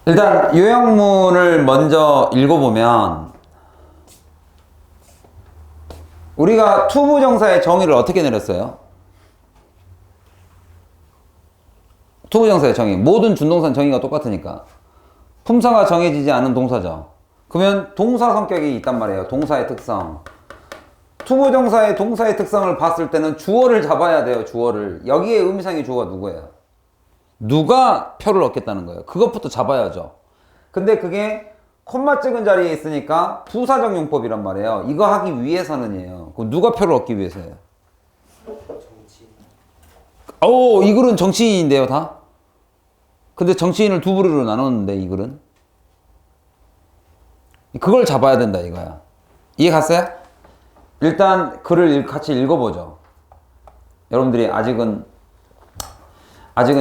일단 요약문을 먼저 읽어보면 우리가 투부정사의 정의를 어떻게 내렸어요? 투부정사의 정의. 모든 준동사는 정의가 똑같으니까. 품사가 정해지지 않은 동사죠. 그러면 동사 성격이 있단 말이에요. 동사의 특성. 투부정사의 동사의 특성을 봤을 때는 주어를 잡아야 돼요. 주어를. 여기에 의미상의 주어가 누구예요? 누가 표를 얻겠다는 거예요. 그것부터 잡아야죠. 근데 그게 콤마 찍은 자리에 있으니까 부사적 용법이란 말이에요. 이거 하기 위해서는이에요. 그럼 누가 표를 얻기 위해서예요? 정치인. 오, 이 글은 정치인인데요, 다? 근데 정치인을 두 부류로 나눴는데, 이 글은? 그걸 잡아야 된다, 이거야. 이해 갔어요? 일단 글을 같이 읽어보죠. 여러분들이 아직은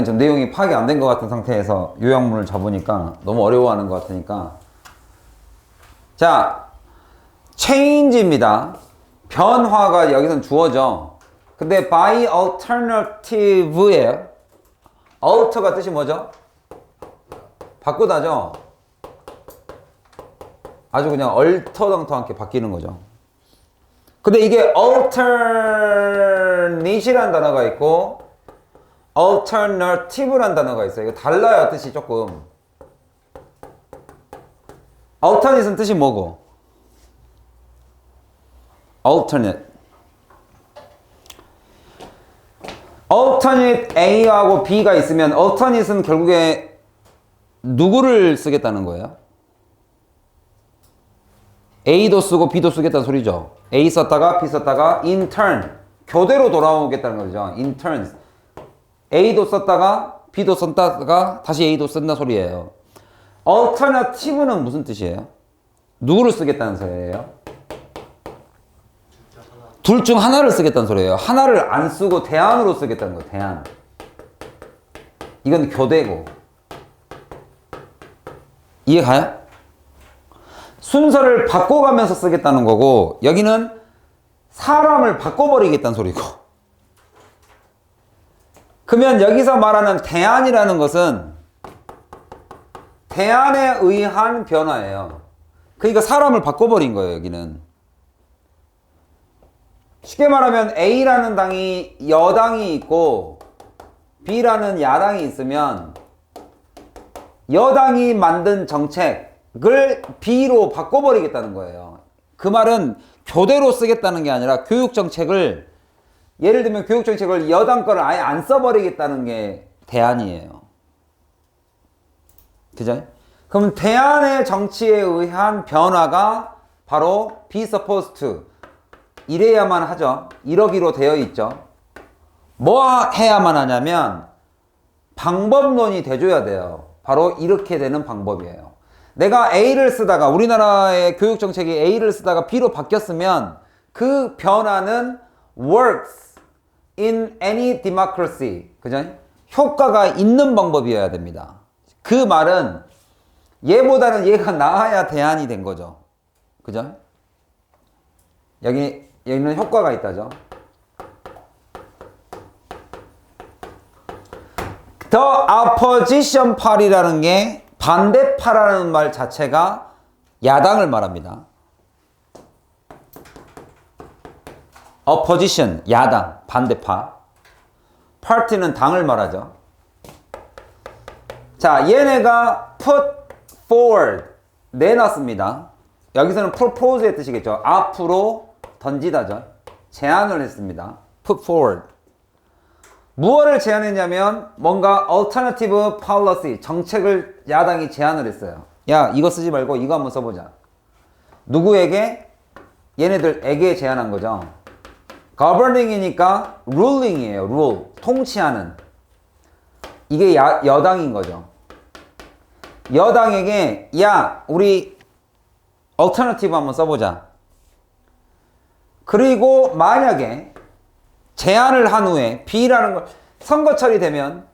좀 내용이 파악이 안 된 것 같은 상태에서 요약문을 잡으니까 너무 어려워하는 것 같으니까. 자, change입니다. 변화가 여기선 주어죠. 근데 by alternative예요. alter가 뜻이 뭐죠? 바꾸다죠. 아주 그냥 얼터당터하게 바뀌는 거죠. 근데 이게 alternate이라는 단어가 있고 alternative라는 단어가 있어요. 이거 달라요, 뜻이 조금. alternate는 뜻이 뭐고? alternate. alternate A하고 B가 있으면 alternate는 결국에 누구를 쓰겠다는 거예요? A도 쓰고 B도 쓰겠다는 소리죠. A 썼다가 B 썼다가 in turn 교대로 돌아오겠다는 거죠. in turns. A도 썼다가 B도 썼다가 다시 A도 쓴다 소리예요. alternative는 무슨 뜻이에요? 누구를 쓰겠다는 소리예요? 둘 중 하나를 쓰겠다는 소리예요. 하나를 안 쓰고 대안으로 쓰겠다는 거예요. 대안. 이건 교대고. 이해 가요? 순서를 바꿔가면서 쓰겠다는 거고, 여기는 사람을 바꿔버리겠다는 소리고. 그러면 여기서 말하는 대안이라는 것은 대안에 의한 변화예요. 그러니까 사람을 바꿔버린 거예요, 여기는. 쉽게 말하면 A라는 당이 여당이 있고 B라는 야당이 있으면 여당이 만든 정책을 B로 바꿔버리겠다는 거예요. 그 말은 교대로 쓰겠다는 게 아니라 교육정책을, 예를 들면 교육정책을 여당 거를 아예 안 써버리겠다는 게 대안이에요. 그죠? 그럼 대안의 정치에 의한 변화가 바로 be supposed to. 이래야만 하죠. 이러기로 되어 있죠. 뭐 해야만 하냐면 방법론이 돼줘야 돼요. 바로 이렇게 되는 방법이에요. 내가 A를 쓰다가, 우리나라의 교육정책이 A를 쓰다가 B로 바뀌었으면 그 변화는 works in any democracy. 그죠? 효과가 있는 방법이어야 됩니다. 그 말은 얘보다는 얘가 나아야 대안이 된 거죠. 그죠? 여기는 효과가 있다죠. The opposition party라는 게 반대파라는 말 자체가 야당을 말합니다. opposition, 야당, 반대파. party는 당을 말하죠. 자, 얘네가 put forward, 내놨습니다. 여기서는 propose의 뜻이겠죠. 앞으로 던지다죠. 제안을 했습니다. put forward. 무엇을 제안했냐면 뭔가 alternative policy, 정책을 야당이 제안을 했어요. 야, 이거 쓰지 말고 이거 한번 써보자. 누구에게? 얘네들에게 제안한 거죠. governing이니까 ruling이에요. rule, 통치하는. 이게 여당인 거죠. 여당에게 야, 우리 alternative 한번 써보자. 그리고 만약에 제안을 한 후에 B라는 걸 선거철이 되면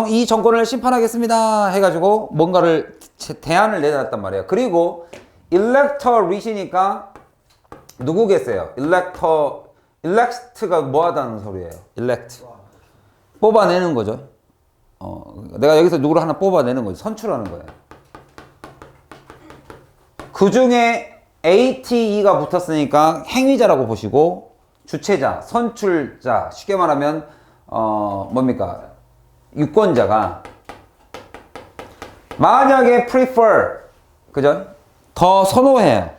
이 정권을 심판하겠습니다 해가지고 뭔가를 대안을 내놨단 말이에요. 그리고 electorate이니까 누구겠어요? elect가 뭐 하다는 소리예요? elect. 뽑아내는 거죠. 내가 여기서 누구를 하나 뽑아내는 거지. 선출하는 거예요. 그 중에 ATE가 붙었으니까 행위자라고 보시고, 주체자, 선출자, 쉽게 말하면 뭡니까? 유권자가 만약에 prefer, 그죠? 더 선호해요.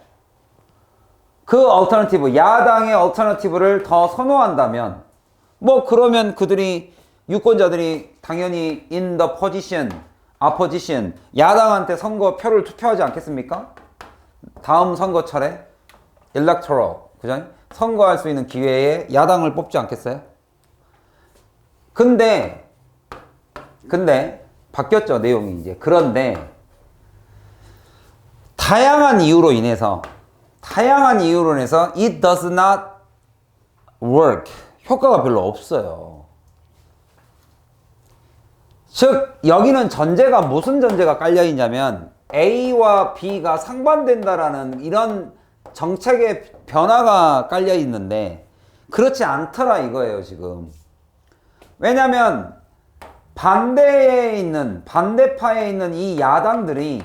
그 얼터너티브, 야당의 얼터너티브를 더 선호한다면, 뭐 그러면 그들이, 유권자들이 당연히 in the position, opposition, 야당한테 선거표를 투표하지 않겠습니까? 다음 선거철에 electoral, 그죠? 선거할 수 있는 기회에 야당을 뽑지 않겠어요? 근데 바뀌었죠, 내용이 이제. 그런데 다양한 이유로 인해서 it does not work. 효과가 별로 없어요. 즉, 여기는 전제가 무슨 전제가 깔려 있냐면 A와 B가 상반된다라는 이런 정책의 변화가 깔려 있는데 그렇지 않더라 이거예요, 지금. 왜냐면 반대파에 있는 이 야당들이,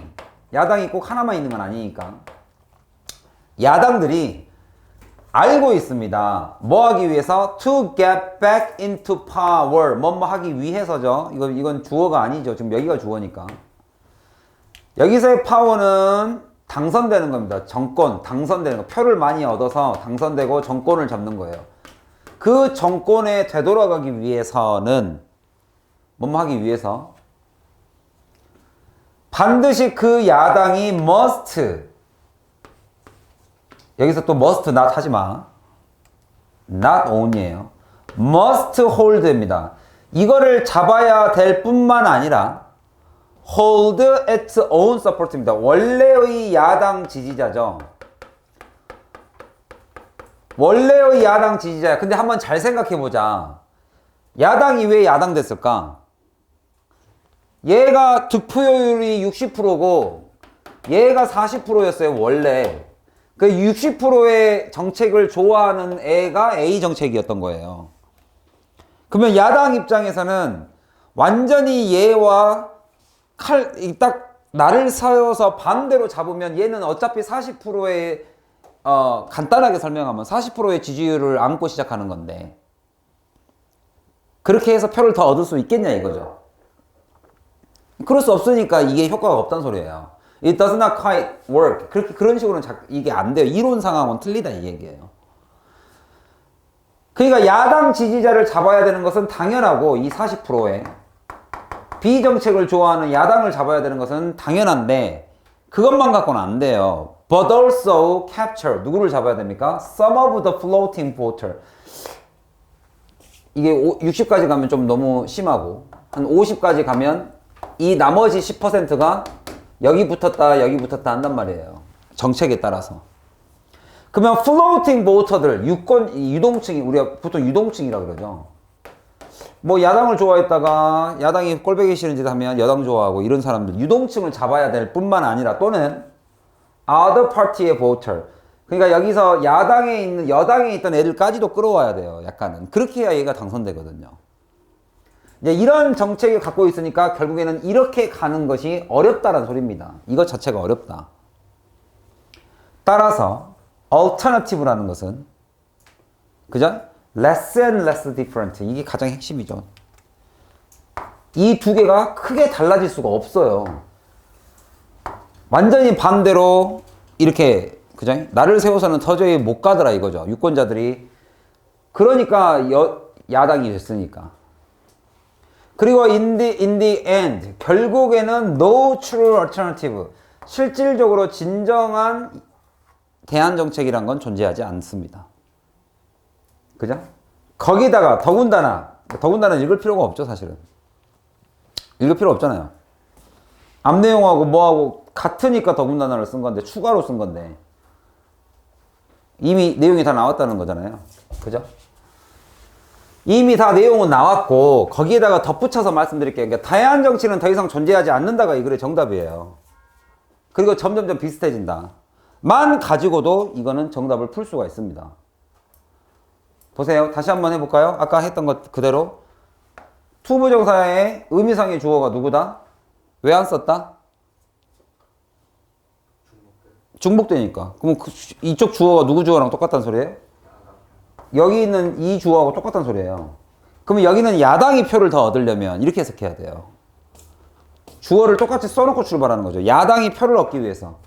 야당이 꼭 하나만 있는 건 아니니까, 야당들이 알고 있습니다. 뭐 하기 위해서? To get back into power. 뭐뭐 하기 위해서죠. 이건 주어가 아니죠. 지금 여기가 주어니까. 여기서의 파워는 당선되는 겁니다. 정권, 당선되는 거. 표를 많이 얻어서 당선되고 정권을 잡는 거예요. 그 정권에 되돌아가기 위해서는 뭐뭐 하기 위해서 반드시 그 야당이 must, 여기서 또 must not 하지 마. not only예요. must hold입니다. 이거를 잡아야 될 뿐만 아니라 hold its own support입니다. 원래의 야당 지지자죠. 원래의 야당 지지자야. 근데 한번 잘 생각해보자. 야당이 왜 야당 됐을까? 얘가 득표율이 60%고 얘가 40%였어요, 원래. 그 60%의 정책을 좋아하는 애가 A 정책이었던 거예요. 그러면 야당 입장에서는 완전히 얘와 딱 나를 세워서 반대로 잡으면 얘는 어차피 40%의 간단하게 설명하면 40%의 지지율을 안고 시작하는 건데 그렇게 해서 표를 더 얻을 수 있겠냐 이거죠. 그럴 수 없으니까 이게 효과가 없다는 소리예요. It does not quite work. 그런 식으로는 이게 안 돼요. 이론상하고는 틀리다 이 얘기예요. 그러니까 야당 지지자를 잡아야 되는 것은 당연하고 이 40%의 비정책을 좋아하는 야당을 잡아야 되는 것은 당연한데 그것만 갖고는 안 돼요. But also capture. 누구를 잡아야 됩니까? Some of the floating voter. 이게 60까지 가면 좀 너무 심하고 한 50까지 가면 이 나머지 10%가 여기 붙었다 여기 붙었다 한단 말이에요. 정책에 따라서. 그러면 floating voter들, 유동층이, 우리가 보통 유동층이라고 그러죠. 뭐 야당을 좋아했다가 야당이 꼴보기 싫은 짓 하면 여당 좋아하고 이런 사람들 유동층을 잡아야 될 뿐만 아니라 또는 other party의 voter. 그러니까 여기서 여당에 있던 애들까지도 끌어와야 돼요. 약간은. 그렇게 해야 얘가 당선되거든요. 이제 이런 정책을 갖고 있으니까 결국에는 이렇게 가는 것이 어렵다는 소리입니다. 이것 자체가 어렵다. 따라서 alternative라는 것은 그죠? less and less different. 이게 가장 핵심이죠. 이 두 개가 크게 달라질 수가 없어요. 완전히 반대로 이렇게 그죠? 나를 세워서는 도저히 못 가더라 이거죠. 유권자들이. 그러니까 야당이 됐으니까. 그리고 in the end 결국에는 no true alternative. 실질적으로 진정한 대안 정책이란 건 존재하지 않습니다. 그죠? 거기다가 더군다나 읽을 필요가 없죠, 사실은. 읽을 필요 없잖아요. 앞 내용하고 뭐하고 같으니까 더군다나를 쓴 건데, 추가로 쓴 건데. 이미 내용이 다 나왔다는 거잖아요. 그죠? 이미 다 내용은 나왔고, 거기에다가 덧붙여서 말씀드릴게요. 그러니까 다양한 정치는 더 이상 존재하지 않는다가 이 글의 정답이에요. 그리고 점점점 비슷해진다. 만 가지고도 이거는 정답을 풀 수가 있습니다. 보세요. 다시 한번 해볼까요? 아까 했던 것 그대로. 투부정사의 의미상의 주어가 누구다? 왜 안 썼다? 중복되니까. 그럼 이쪽 주어가 누구 주어랑 똑같다는 소리예요? 여기 있는 이 주어하고 똑같다는 소리예요. 그러면 여기는 야당이 표를 더 얻으려면 이렇게 해석해야 돼요. 주어를 똑같이 써놓고 출발하는 거죠. 야당이 표를 얻기 위해서.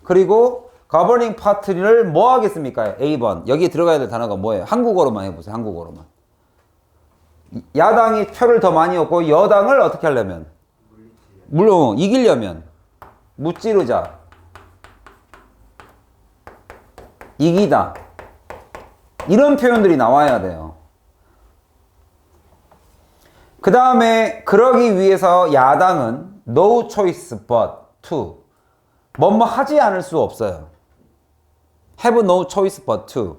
그리고 governing party를 뭐 하겠습니까? A번. 여기에 들어가야 될 단어가 뭐예요? 한국어로만 해보세요. 한국어로만. 야당이 표를 더 많이 얻고 여당을 어떻게 하려면? 물론 이기려면 무찌르자. 이기다. 이런 표현들이 나와야 돼요. 그 다음에 그러기 위해서 야당은 no choice but to 뭐뭐 하지 않을 수 없어요. have no choice but to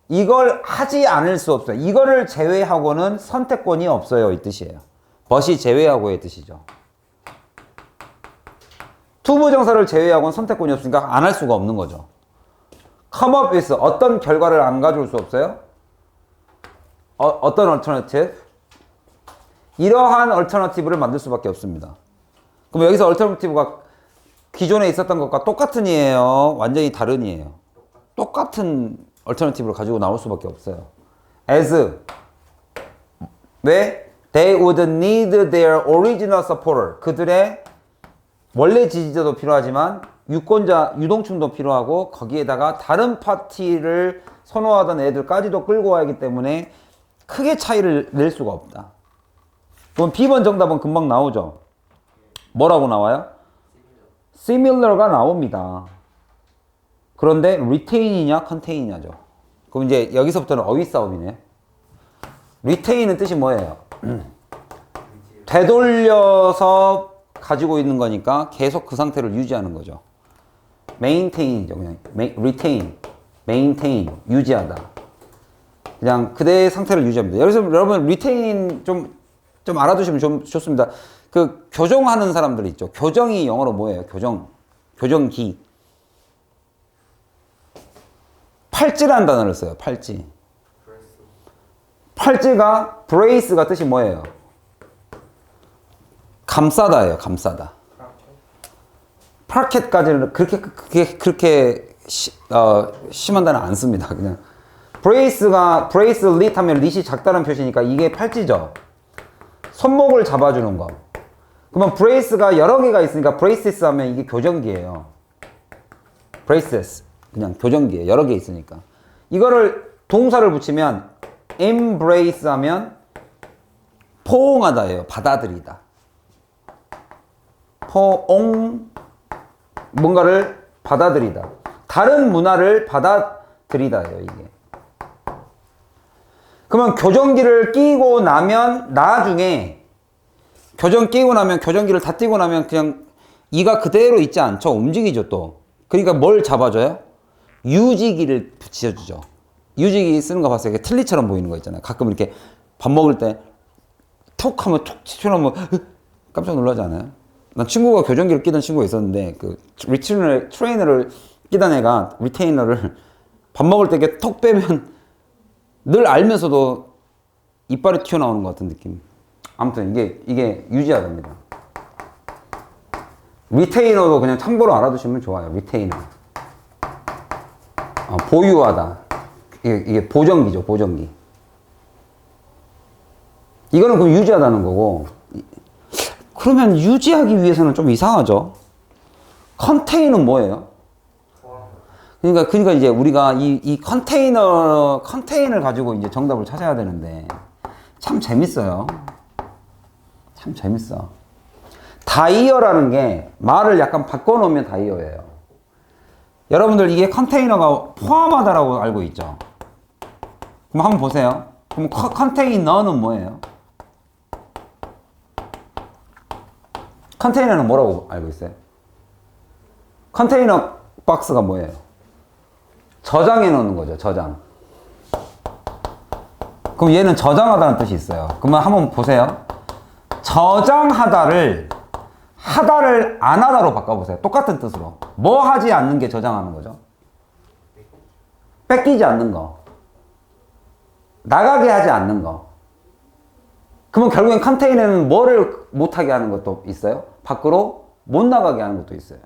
이걸 하지 않을 수 없어요. 이거를 제외하고는 선택권이 없어요. 이 뜻이에요. but이 제외하고의 뜻이죠. 투부정사를 제외하고는 선택권이 없으니까 안 할 수가 없는 거죠. come up with 어떤 결과를 안 가져올 수 없어요? 어떤 alternative? 이러한 얼터너티브를 만들 수밖에 없습니다. 그럼 여기서 얼터너티브가 기존에 있었던 것과 똑같은 이에요? 완전히 다른 이에요? 똑같은 얼터너티브를 가지고 나올 수밖에 없어요. as 왜? They would need their original supporter. 그들의 원래 지지자도 필요하지만 유권자 유동층도 필요하고 거기에다가 다른 파티를 선호하던 애들까지도 끌고 와야 하기 때문에 크게 차이를 낼 수가 없다. 그럼 B번 정답은 금방 나오죠. 뭐라고 나와요? similar가 나옵니다. 그런데 retain이냐 contain이냐죠. 그럼 이제 여기서부터는 어휘 싸움이네요. retain은 뜻이 뭐예요? 되돌려서 가지고 있는 거니까 계속 그 상태를 유지하는 거죠. maintain이죠. 그냥 maintain 유지하다. 그냥 그대의 상태를 유지합니다. 여기서 여러분 retain 좀 알아두시면 좀 좋습니다. 그 교정하는 사람들 있죠. 교정이 영어로 뭐예요? 교정기. 팔찌라는 단어를 써요. 팔찌. 팔찌가 brace가 뜻이 뭐예요? 감싸다예요. 감싸다. 파켓까지는 그렇게 심한 단어 안 씁니다. 그냥 bracelet 하면 lit이 작다는 표시니까 이게 팔찌죠. 손목을 잡아주는 거. 그러면 brace가 여러 개가 있으니까 braces 하면 이게 교정기예요. braces 그냥 교정기예요. 여러 개 있으니까. 이거를 동사를 붙이면 embrace 하면 포옹하다예요. 받아들이다. 포옹 뭔가를 받아들이다. 다른 문화를 받아들이다예요. 이게. 그러면 교정기를 끼고 나면 나중에 교정기를 다 띄고 나면 그냥 이가 그대로 있지 않죠. 움직이죠 또. 그러니까 뭘 잡아줘요? 유지기를 붙여주죠. 유지기 쓰는 거 봤어요. 틀니처럼 보이는 거 있잖아요. 가끔 이렇게 밥 먹을 때 톡 하면 톡 튀어나오면 깜짝 놀라지 않아요? 난 친구가 교정기를 끼던 친구가 있었는데 그 트레이너를 끼던 애가 리테이너를 밥 먹을 때 이렇게 톡 빼면 늘 알면서도 이빨이 튀어나오는 것 같은 느낌. 아무튼 이게 유지하답니다. 리테이너도 그냥 참고로 알아두시면 좋아요. 리테이너. 보유하다. 이게 보정기죠. 보정기. 이거는 그럼 유지하다는 거고. 그러면 유지하기 위해서는 좀 이상하죠. 컨테이너는 뭐예요? 그러니까 이제 우리가 이 컨테이너를 가지고 이제 정답을 찾아야 되는데 참 재밌어요. 참 재밌어. 다이어라는 게 말을 약간 바꿔놓으면 다이어예요. 여러분들 이게 컨테이너가 포함하다라고 알고 있죠? 그럼 한번 보세요. 그럼 컨테이너는 뭐예요? 컨테이너는 뭐라고 알고 있어요? 컨테이너 박스가 뭐예요? 저장해 놓는 거죠. 저장. 그럼 얘는 저장하다는 뜻이 있어요. 그러면 한번 보세요. 저장하다를 하다를 안 하다로 바꿔보세요. 똑같은 뜻으로. 뭐 하지 않는 게 저장하는 거죠? 뺏기지 않는 거. 나가게 하지 않는 거. 그러면 결국엔 컨테이너는 뭐를 못하게 하는 것도 있어요? 밖으로 못 나가게 하는 것도 있어요.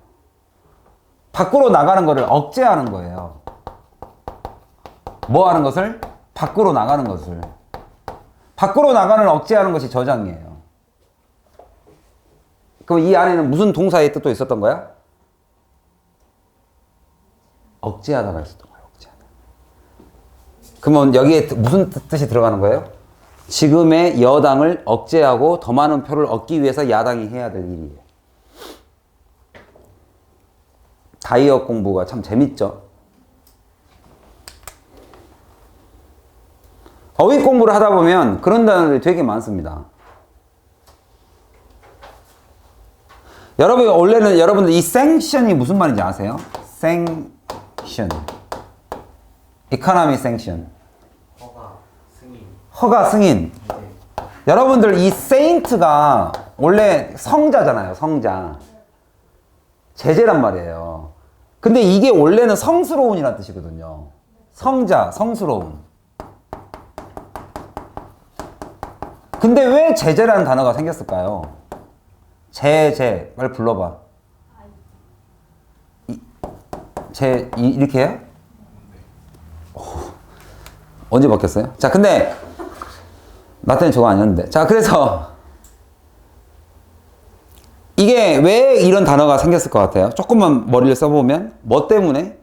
밖으로 나가는 거를 억제하는 거예요. 뭐 하는 것을? 밖으로 나가는 것을. 밖으로 나가는 억제하는 것이 저장이에요. 그럼 이 안에는 무슨 동사의 뜻도 있었던 거야? 억제하다가 있었던 거예요. 억제하다. 그러면 여기에 무슨 뜻이 들어가는 거예요? 지금의 여당을 억제하고 더 많은 표를 얻기 위해서 야당이 해야 될 일이에요. 다이어 공부가 참 재밌죠? 어휘 공부를 하다 보면 그런 단어들이 되게 많습니다. 여러분, 원래는 여러분들 이 sanction이 무슨 말인지 아세요? sanction. economy sanction. 허가 승인. 허가 승인. 네. 여러분들 이 saint가 원래 성자잖아요. 성자. 제재란 말이에요. 근데 이게 원래는 성스러운이라는 뜻이거든요. 성자, 성스러운. 근데 왜 제재라는 단어가 생겼을까요? 제재. 빨리 불러봐. 이렇게 해요? 언제 바뀌었어요? 자, 근데 나 때는 저거 아니었는데. 자, 그래서 이게 왜 이런 단어가 생겼을 것 같아요? 조금만 머리를 써보면 뭐 때문에?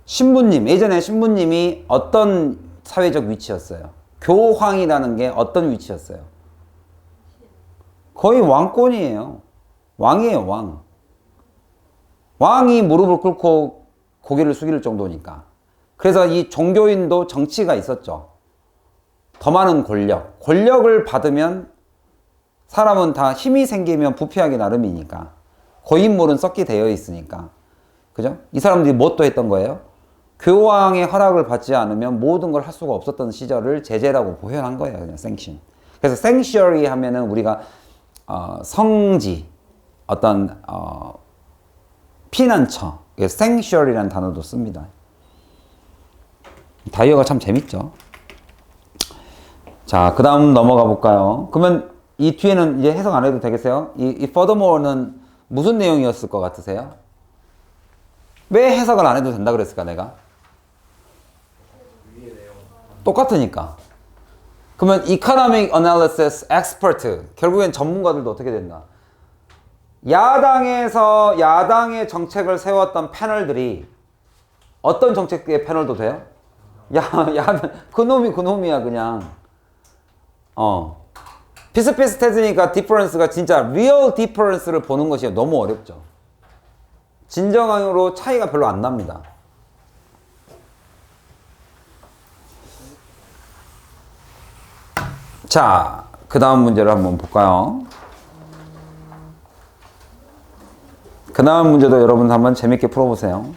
신부님, 예전에 신부님이 어떤 사회적 위치였어요? 교황이라는 게 어떤 위치였어요? 거의 왕권이에요. 왕이에요, 왕. 왕이 무릎을 꿇고 고개를 숙일 정도니까. 그래서 이 종교인도 정치가 있었죠. 더 많은 권력. 권력을 받으면 사람은 다 힘이 생기면 부패하기 나름이니까. 고인물은 썩게 되어 있으니까. 그죠? 이 사람들이 뭣도 했던 거예요? 교황의 허락을 받지 않으면 모든 걸 할 수가 없었던 시절을 제재라고 표현한 거예요. 그냥 sanction. 그래서 sanctuary 하면은 우리가 성지, 어떤 피난처, sanctuary라는 단어도 씁니다. 다이어가 참 재밌죠. 자, 그 다음 넘어가 볼까요? 그러면 이 뒤에는 이제 해석 안 해도 되겠어요? 이 furthermore는 무슨 내용이었을 것 같으세요? 왜 해석을 안 해도 된다 그랬을까, 내가? 똑같으니까. 그러면 economic analysis expert, 결국엔 전문가들도 어떻게 된다? 야당의 정책을 세웠던 패널들이 어떤 정책의 패널도 돼요? 그놈이야, 그냥. 비슷비슷해지니까 디퍼런스가 진짜 real difference를 보는 것이 너무 어렵죠. 진정으로 차이가 별로 안 납니다. 자, 그 다음 문제를 한번 볼까요? 그 다음 문제도 여러분 한번 재밌게 풀어보세요.